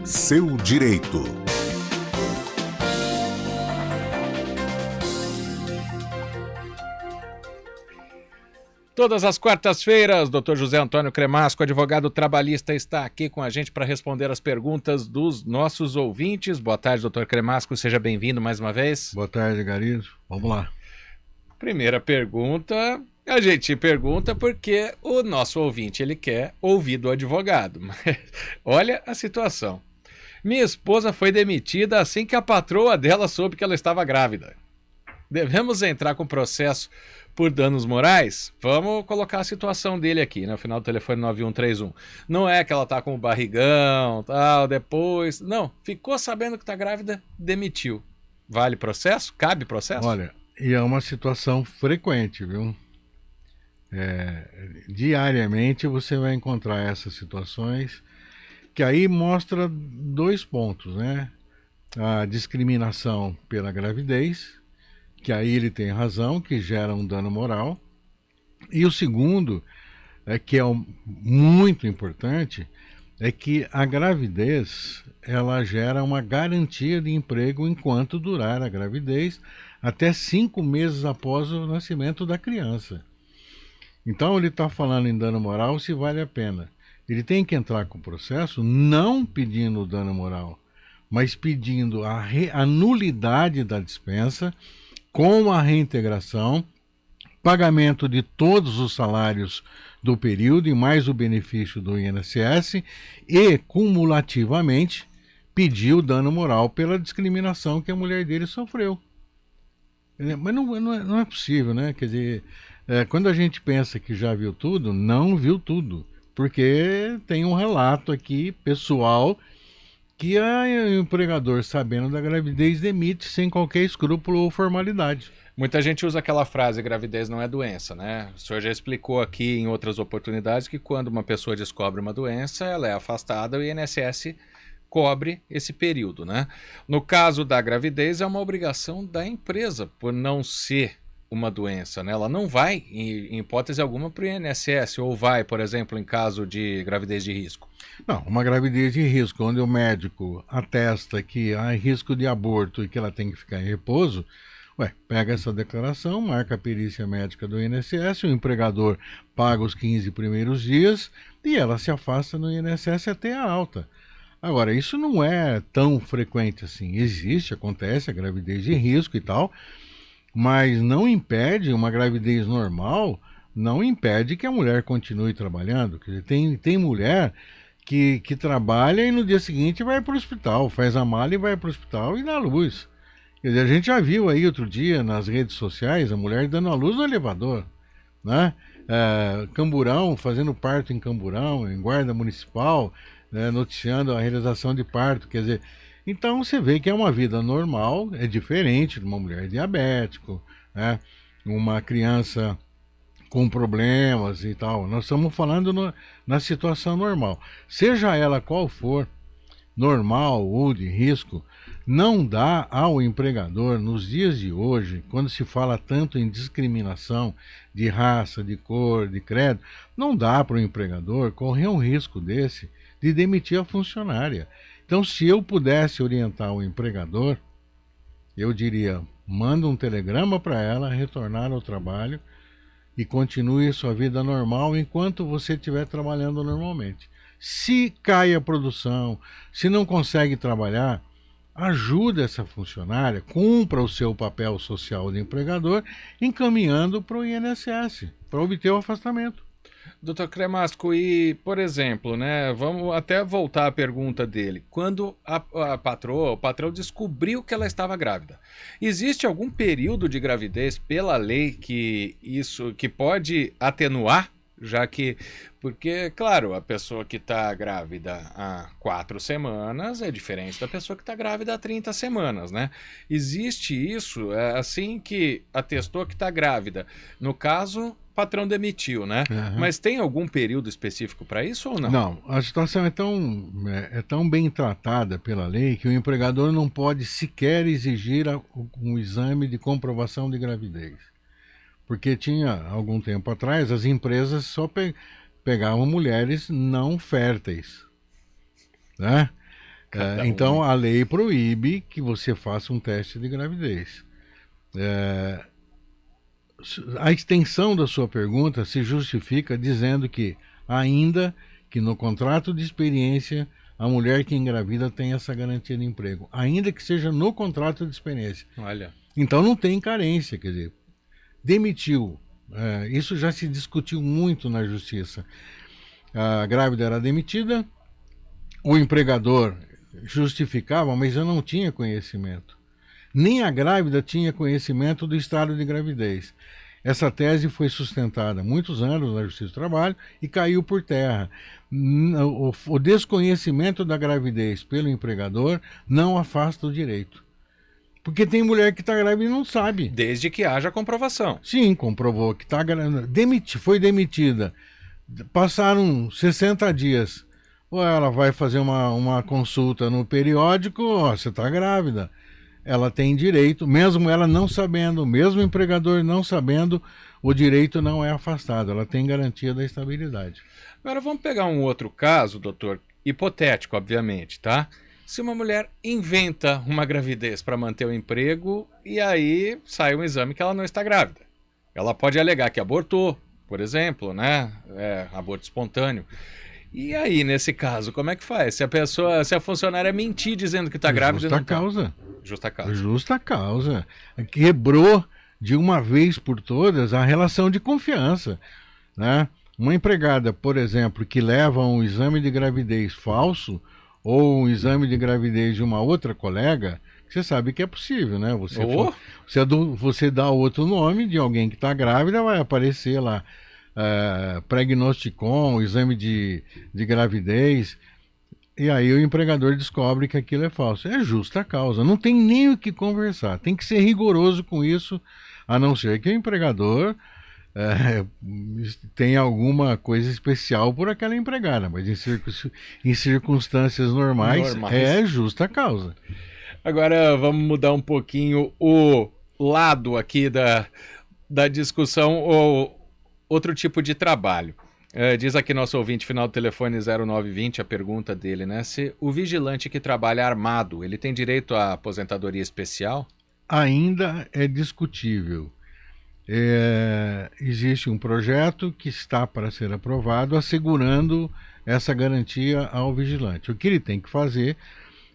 Seu direito. Todas as quartas-feiras, Dr. José Antônio Cremasco, advogado trabalhista, está aqui com a gente para responder as perguntas dos nossos ouvintes. Boa tarde, Dr. Cremasco, seja bem-vindo mais uma vez. Boa tarde, Garizo. Vamos lá. Primeira pergunta, a gente pergunta porque o nosso ouvinte ele quer ouvir do advogado. Mas olha a situação. Minha esposa foi demitida assim que a patroa dela soube que ela estava grávida. Devemos entrar com processo por danos morais? Vamos colocar a situação dele aqui, né? O final do telefone 9131. Não é que ela tá com o barrigão, tal, depois... Não, ficou sabendo que tá grávida, demitiu. Vale processo? Cabe processo? Olha, e é uma situação frequente, viu? Diariamente você vai encontrar essas situações que aí mostra dois pontos, né? A discriminação pela gravidez, que aí ele tem razão, que gera um dano moral. E o segundo, que é muito importante, é que a gravidez ela gera uma garantia de emprego enquanto durar a gravidez, até 5 meses após o nascimento da criança. Então ele está falando em dano moral se vale a pena. Ele tem que entrar com o processo não pedindo o dano moral, mas pedindo a nulidade da dispensa, com a reintegração, pagamento de todos os salários do período e mais o benefício do INSS e, cumulativamente, pedir o dano moral pela discriminação que a mulher dele sofreu. Mas não é possível, né? Quer dizer, quando a gente pensa que já viu tudo, não viu tudo, porque tem um relato aqui pessoal que o empregador, sabendo da gravidez, demite sem qualquer escrúpulo ou formalidade. Muita gente usa aquela frase, gravidez não é doença, né? O senhor já explicou aqui em outras oportunidades que quando uma pessoa descobre uma doença, ela é afastada e o INSS cobre esse período, né? No caso da gravidez, é uma obrigação da empresa, por não ser uma doença, né? Ela não vai, em hipótese alguma, para o INSS, ou vai, por exemplo, em caso de gravidez de risco. Não, uma gravidez de risco, onde o médico atesta que há risco de aborto e que ela tem que ficar em repouso, pega essa declaração, marca a perícia médica do INSS, o empregador paga os 15 primeiros dias e ela se afasta no INSS até a alta. Agora, isso não é tão frequente assim. Existe, acontece a gravidez de risco e tal, mas não impede, uma gravidez normal, não impede que a mulher continue trabalhando. Quer dizer, tem mulher que trabalha e no dia seguinte vai para o hospital, faz a mala e vai para o hospital e dá luz. Quer dizer, a gente já viu aí outro dia nas redes sociais a mulher dando a luz no elevador, né? Camburão, fazendo parto em Camburão, em guarda municipal, noticiando a realização de parto. Quer dizer, então você vê que é uma vida normal, é diferente de uma mulher diabética, né? Uma criança com problemas e tal. Nós estamos falando na situação normal. Seja ela qual for, normal ou de risco, não dá ao empregador, nos dias de hoje, quando se fala tanto em discriminação de raça, de cor, de credo, não dá para o empregador correr um risco desse de demitir a funcionária. Então, se eu pudesse orientar o empregador, eu diria, manda um telegrama para ela retornar ao trabalho e continue sua vida normal enquanto você estiver trabalhando normalmente. Se cai a produção, se não consegue trabalhar, ajuda essa funcionária, cumpra o seu papel social de empregador, encaminhando para o INSS, para obter o afastamento. Dr. Cremasco, e, por exemplo, né, vamos até voltar à pergunta dele. Quando a patroa, o patrão descobriu que ela estava grávida, existe algum período de gravidez pela lei que pode atenuar? Já que, porque, claro, a pessoa que está grávida há 4 semanas é diferente da pessoa que está grávida há 30 semanas, né? Existe isso, assim que atestou que está grávida. No caso, o patrão demitiu, né? Uhum. Mas tem algum período específico para isso ou não? Não, a situação é tão bem tratada pela lei que o empregador não pode sequer exigir um exame de comprovação de gravidez. Porque tinha, algum tempo atrás, as empresas só pegavam mulheres não férteis, né? Então, a lei proíbe que você faça um teste de gravidez. A extensão da sua pergunta se justifica dizendo que, ainda que no contrato de experiência, a mulher que engravida tem essa garantia de emprego, ainda que seja no contrato de experiência. Olha. Então não tem carência, quer dizer, demitiu. Isso já se discutiu muito na justiça. A grávida era demitida, o empregador justificava, mas eu não tinha conhecimento. Nem a grávida tinha conhecimento do estado de gravidez. Essa tese foi sustentada há muitos anos na Justiça do Trabalho e caiu por terra. O desconhecimento da gravidez pelo empregador não afasta o direito. Porque tem mulher que está grávida e não sabe. Desde que haja comprovação. Sim, comprovou que está grávida. Foi demitida. Passaram 60 dias. Ou ela vai fazer uma consulta no periódico, você está grávida. Ela tem direito, mesmo ela não sabendo, mesmo o empregador não sabendo, o direito não é afastado, ela tem garantia da estabilidade. Agora vamos pegar um outro caso, doutor, hipotético, obviamente, tá? Se uma mulher inventa uma gravidez para manter o emprego e aí sai um exame que ela não está grávida. Ela pode alegar que abortou, por exemplo, né? Aborto espontâneo. E aí, nesse caso, como é que faz? Se a funcionária mentir dizendo que está grávida... Justa causa. Justa causa. Justa causa. Quebrou de uma vez por todas a relação de confiança, né? Uma empregada, por exemplo, que leva um exame de gravidez falso ou um exame de gravidez de uma outra colega, você sabe que é possível, né? Você dá outro nome de alguém que está grávida, vai aparecer lá Pregnosticon, exame de gravidez, e aí o empregador descobre que aquilo é falso. É justa causa, não tem nem o que conversar, tem que ser rigoroso com isso, a não ser que o empregador tenha alguma coisa especial por aquela empregada, mas em circunstâncias normais é justa causa. Agora vamos mudar um pouquinho o lado aqui da discussão, ou outro tipo de trabalho. Diz aqui nosso ouvinte, final do telefone 0920, a pergunta dele, né? Se o vigilante que trabalha armado, ele tem direito à aposentadoria especial? Ainda é discutível. Existe um projeto que está para ser aprovado assegurando essa garantia ao vigilante. O que ele tem que fazer,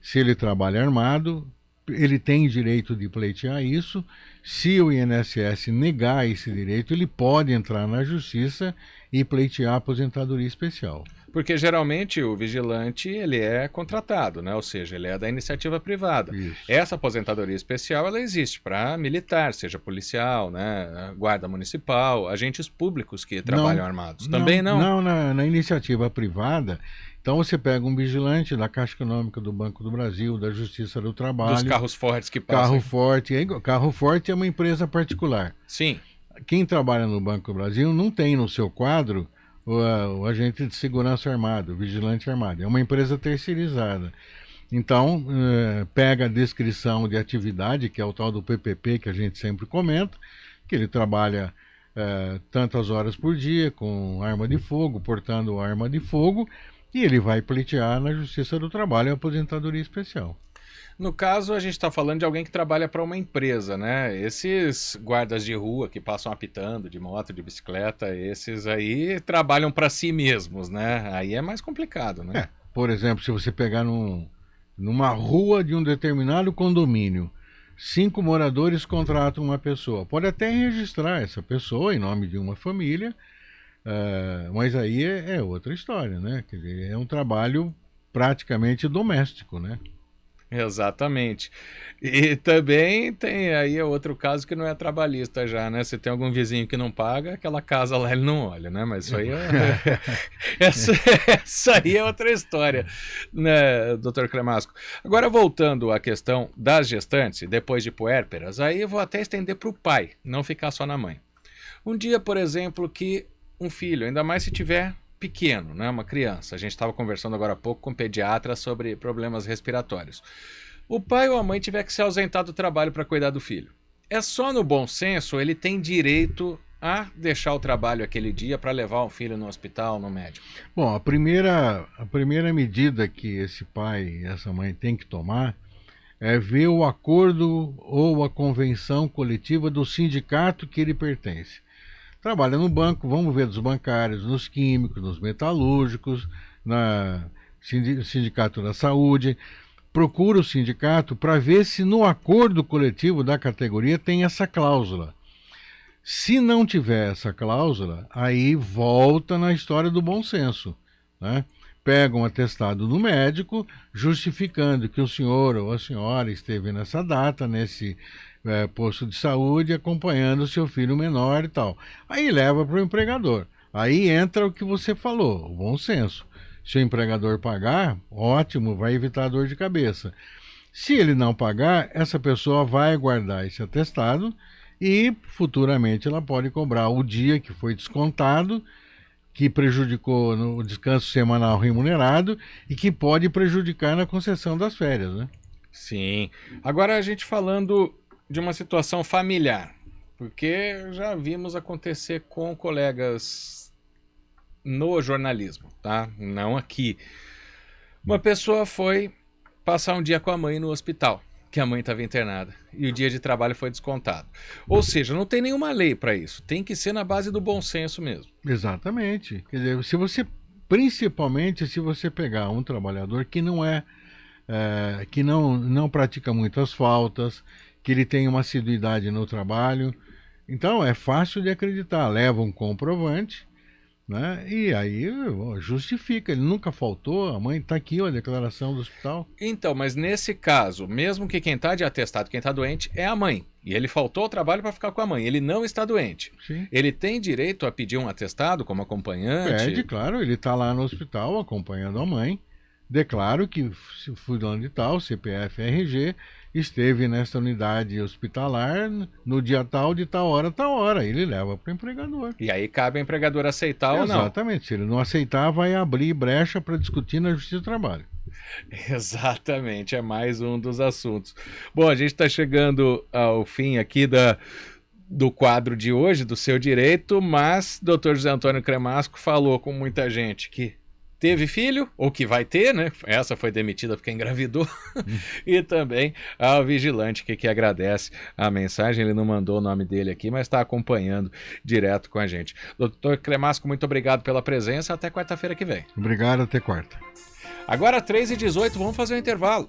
se ele trabalha armado, ele tem direito de pleitear isso. Se o INSS negar esse direito, ele pode entrar na justiça e pleitear a aposentadoria especial. Porque geralmente o vigilante ele é contratado, né? Ou seja, ele é da iniciativa privada. Isso. Essa aposentadoria especial ela existe para militar, seja policial, né? Guarda municipal, agentes públicos que trabalham armados. Também não? Não, na iniciativa privada. Então você pega um vigilante da Caixa Econômica do Banco do Brasil, da Justiça do Trabalho. Dos carros fortes que passam. Carro Forte é uma empresa particular. Sim. Quem trabalha no Banco do Brasil não tem no seu quadro o agente de segurança armado, o vigilante armado. É uma empresa terceirizada. Então, pega a descrição de atividade, que é o tal do PPP que a gente sempre comenta, que ele trabalha tantas horas por dia com arma de fogo, portando arma de fogo, e ele vai pleitear na Justiça do Trabalho a aposentadoria especial. No caso, a gente está falando de alguém que trabalha para uma empresa, né? Esses guardas de rua que passam apitando de moto, de bicicleta, esses aí trabalham para si mesmos, né? Aí é mais complicado, né? Por exemplo, se você pegar numa rua de um determinado condomínio, 5 moradores contratam uma pessoa. Pode até registrar essa pessoa em nome de uma família, mas aí é outra história, né? Quer dizer, é um trabalho praticamente doméstico, né? Exatamente. E também tem aí outro caso que não é trabalhista já, né? Se tem algum vizinho que não paga, aquela casa lá ele não olha, né? Mas isso aí essa aí é outra história, né, doutor Cremasco? Agora, voltando à questão das gestantes, depois de puérperas, aí eu vou até estender para o pai, não ficar só na mãe. Um dia, por exemplo, que um filho, ainda mais se tiver pequeno, né, uma criança. A gente estava conversando agora há pouco com um pediatra sobre problemas respiratórios. O pai ou a mãe tiver que se ausentar do trabalho para cuidar do filho. É só no bom senso, ele tem direito a deixar o trabalho aquele dia para levar o filho no hospital, no médico? Bom, a primeira medida que esse pai e essa mãe têm que tomar é ver o acordo ou a convenção coletiva do sindicato que ele pertence. Trabalha no banco, vamos ver dos bancários, nos químicos, nos metalúrgicos, na sindicato da saúde. Procura o sindicato para ver se no acordo coletivo da categoria tem essa cláusula. Se não tiver essa cláusula, aí volta na história do bom senso, né? Pega um atestado do médico justificando que o senhor ou a senhora esteve nessa data, nesse posto de saúde, acompanhando o seu filho menor e tal. Aí leva para o empregador. Aí entra o que você falou, o bom senso. Se o empregador pagar, ótimo, vai evitar dor de cabeça. Se ele não pagar, essa pessoa vai guardar esse atestado e futuramente ela pode cobrar o dia que foi descontado, que prejudicou no descanso semanal remunerado e que pode prejudicar na concessão das férias, né? Sim. Agora a gente falando de uma situação familiar, porque já vimos acontecer com colegas no jornalismo, tá? Não aqui. Uma pessoa foi passar um dia com a mãe no hospital, que a mãe estava internada, e o dia de trabalho foi descontado. Ou seja, não tem nenhuma lei para isso, tem que ser na base do bom senso mesmo. Exatamente. Quer dizer, principalmente se você pegar um trabalhador que que não pratica muitas faltas, que ele tem uma assiduidade no trabalho, então é fácil de acreditar, leva um comprovante, né? E aí justifica, ele nunca faltou, a mãe está aqui, ó, a declaração do hospital. Então, mas nesse caso, mesmo que quem está de atestado, quem está doente, é a mãe, e ele faltou ao trabalho para ficar com a mãe, ele não está doente. Sim. Ele tem direito a pedir um atestado como acompanhante? Pede, claro, ele está lá no hospital acompanhando a mãe, declaro que fulano de tal, CPF, RG, esteve nesta unidade hospitalar no dia tal, de tal hora, ele leva para o empregador. E aí cabe ao empregador aceitar ou não. Exatamente, se ele não aceitar, vai abrir brecha para discutir na Justiça do Trabalho. Exatamente, é mais um dos assuntos. Bom, a gente está chegando ao fim aqui do quadro de hoje, do Seu Direito, mas o Dr. José Antônio Cremasco falou com muita gente que teve filho, ou que vai ter, né? Essa foi demitida porque engravidou. E também ao vigilante que agradece a mensagem. Ele não mandou o nome dele aqui, mas está acompanhando direto com a gente. Doutor Cremasco, muito obrigado pela presença. Até quarta-feira que vem. Obrigado, até quarta. Agora 3h18, vamos fazer um intervalo.